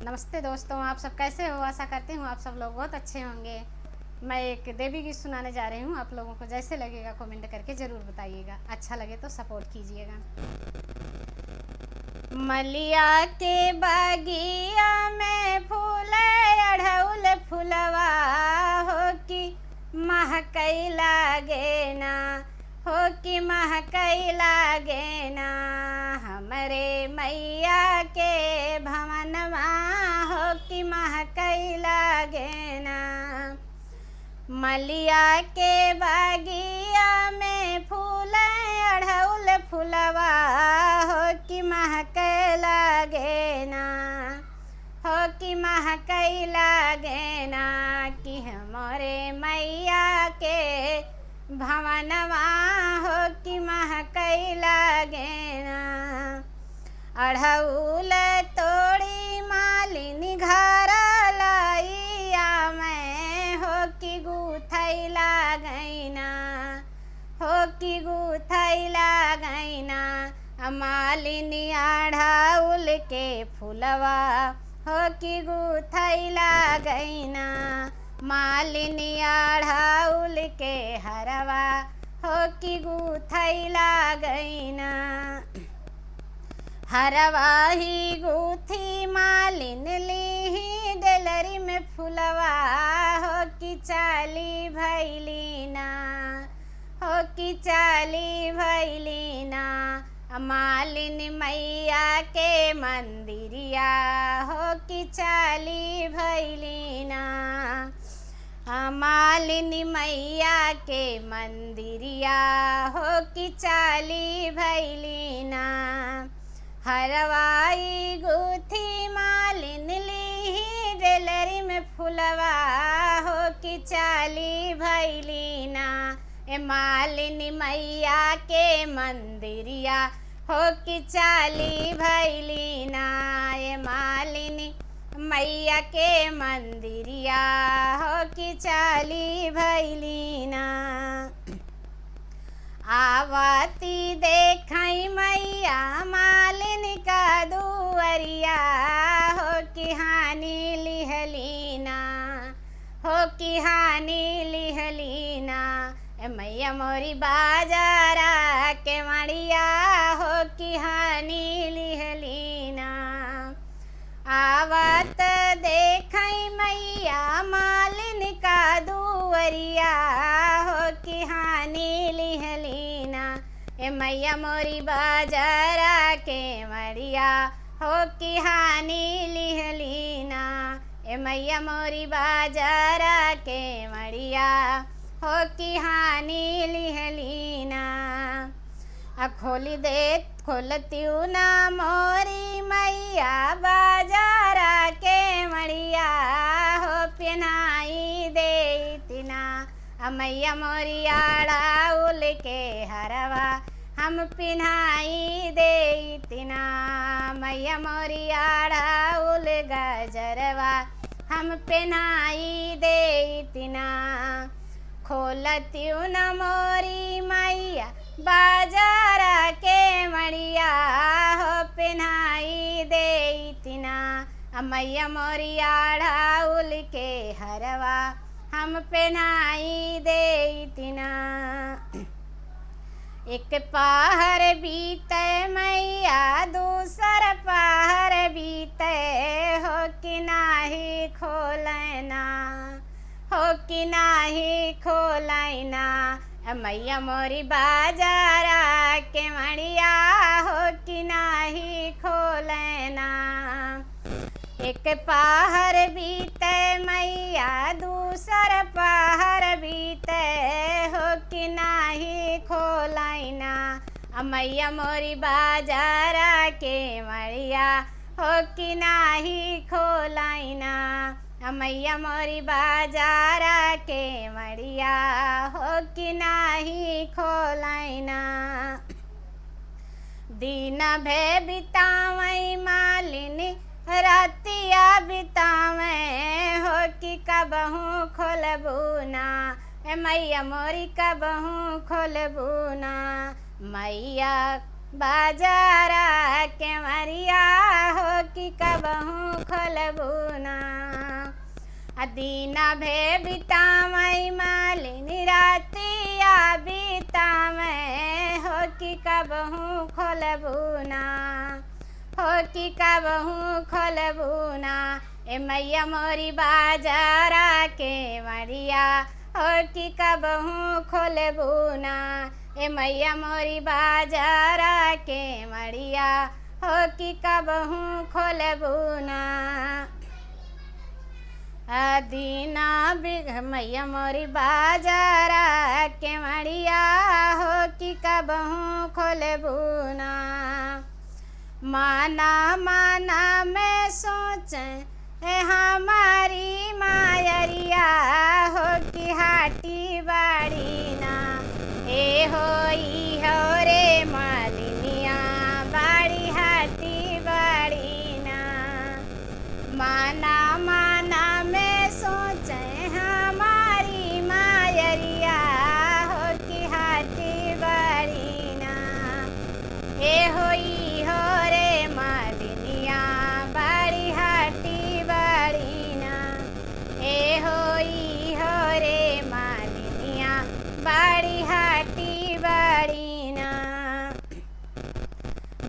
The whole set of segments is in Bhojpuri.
नमस्ते दोस्तों, आप सब कैसे हो? आशा करती हूँ आप सब लोग बहुत अच्छे होंगे। मैं एक देवी गीत सुनाने जा रही हूँ। आप लोगों को जैसे लगेगा कमेंट करके ज़रूर बताइएगा। अच्छा लगे तो सपोर्ट कीजिएगा। मलिया के बगिया में फूल अढ़उल फुलवा हो कि महकई लागे ना, हो कि महकई लागे ना। हमरे मैया के भवनवा हो कि महकई लागे ना। मलिया के बगिया में फूल अढ़उल फुलवा हो कि महकई लागे ना, हो कि महकई लागे ना। कि हमरे मैया के भवनवा हो कि महकई लागे ना। अढ़उल तोड़ी मालिनी घर लइया में हो कि गुथई लागैना, हो कि गुथई लागैना। मालिनी अढ़उल के फुलवा हो कि गुथई लागैना। मालिनी अढ़उल के हरवा हो कि गुथई लागैना। हरवा ही गुथी मालिन लीही डेलरी में फुलवा हो कि चाली भैलीना, हो कि चाली भैलीना। मालिन मैया के मंदिरिया हो कि चाली भैलीना। मालिनी मैया के मंदिरिया हो कि चाली भैलीना। हरवाई गुथी मालिन लीही डेलरी में फुलवा हो कि चाली भैलीना। ए मालिनी मैया के मंदिरिया हो कि चाली भैलीना। ए मालिनी मैया के मंदिरिया हो कि चाली भैलीना। आवती देखई मैया मालिन का दुअरिया हो कि हानि लिहलीना, हो कि हानि लिहलीना। मैया मोरी बाजारा के मड़िया हो कि हानि लिहलीना। आवत देखई मैया मालिन का दुअरिया हो कि हानि लिहलीना। ए मैया मोरी बाजारा के मड़िया हो कि हानि लिहलीना। ए मैया मोरी बाजारा के मड़िया हो कि हानि लिहलीना। खोलतियू ना मोरी मैया बाजारा के मड़िया हो पिनाई देतिना। मैया मोरी अढ़उल के हरवा हम पिनाई देतिना। मैया मोरी अढ़उल गजरवा हम पिनाई देतिना। खोलतियू न मोरी मैया बाजारा के मड़िया हो पिनाई देतिना। मैया मोरी अढ़उल के हरवा हम पिनाई देतिना। एक पहर बीते मैया दूसर पहर बीते हो कि नाही खोलैना, हो कि नाही खोलैना। मैया मोरी बाजारा के मड़िया हो कि नाही खोलैना। एक पहर बीते मैया दूसर पहर बीते हो कि नाही खोलैना। मैया मोरी बाजारा के मड़िया हो कि नाही खोलैना। मैया मोरी बाजारा के मड़िया हो कि नाही खोलैना। दिन भे बितावई मालिनी रातिया बितावे हो कि कबहू खोलबू ना। मैया मोरी कबहू खोलबू ना। मैया बाजारा के मरिया हो कि कबहू खोलबूना। दीना भे बितावई मालिनी रातिया बितावै हो कि कबहू खोलबूना। हो कि कबहू खोलबूना। ए मैया मोरी बाजारा के मरिया हो कि कबहू खोलबूना। ए मैया मोरी बाजारा के मरिया हो कि कबहू खोलबूना। दीना मैया मोरी बाजारा के मरिया हो कि कबहू खोलबूना। माना माना मैं सोचें हमारी मायरिया हो कि हाटी बाड़ी ना। ए हो रे मालिनिया बाड़ी हाटी बाड़ी ना। माना माना मैं सोचें हमारी मायरिया हो कि हाटी बाड़ी ना। ए हो रे मालिनिया बाड़ी हाटी बाड़ी ना। ए हो रे मालिनिया बाड़ी हाटी बाड़ी ना।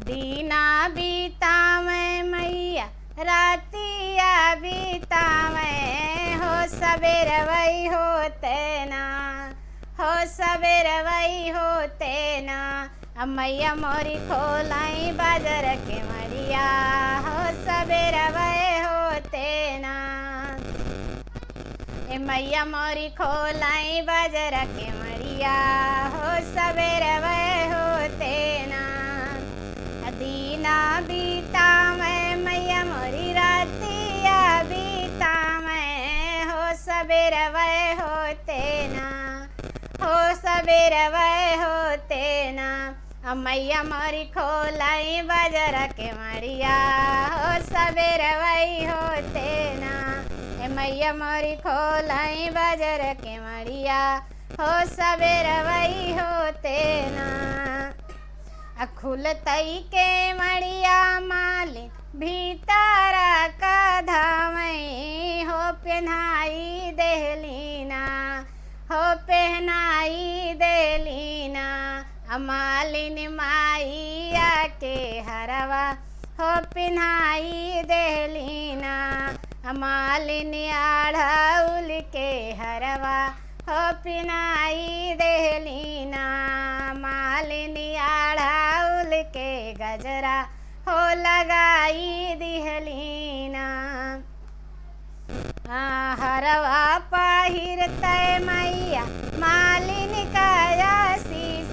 दीना बीतावै मैया रातिया बीतावै हो सबेर वही होते ना। हो सबेर वही होते ना। मैया मोरी खोलाई बाजार के मरिया हो सबेर वही होते ना। ए मैया मोरी खोलाई बाजार के मरिया हो सबेर वही होते ना। दीना बीतावै मैया मोरी रातिया बीतावै हो सबेर वही होते ना। हो सबेर वही होते ना। मैया मोरी खोलाई बाजार के मरिया हो सबेर वही होते ना। ए मैया मोरी खोलाई बाजार के मरिया हो सबेर वही होते ना। खुलतई के मरिया मालिन भीतरा का धामई हो पहनाई देहलीना। हो पहनाई देलीना। मालिन माइया के हरवा हो पहनाई देलीना। मालिन आढ़ौल के हरवा हो पहनाई देलीना। मालिन आढ़ौल के गजरा हो लगाई दिहलीना। हरवा पहिरते मैया मालिन का आशीष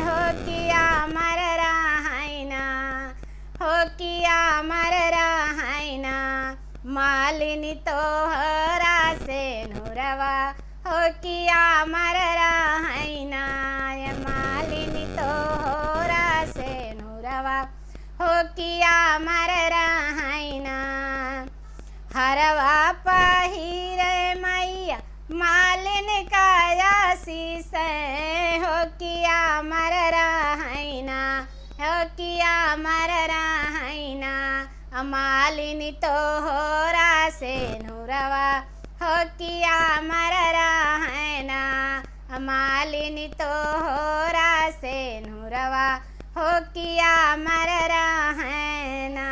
हो किया मर रहाइना। हो किया मर रहाइना। मालिन तोहरा से नुरवा हो किया मर रहाइना। मालिन तोहरा से नुरवा हो किया मर रहाइना। हरवा पहिरे मैया मालिन का आशीष हो किया मर रहाइना। हो किया मर रहाइना। मालिन तोहरा से नुरवा हो किया मर रहाइना। मालिन तोहरा से नुरवा हो किया मर रहाइना।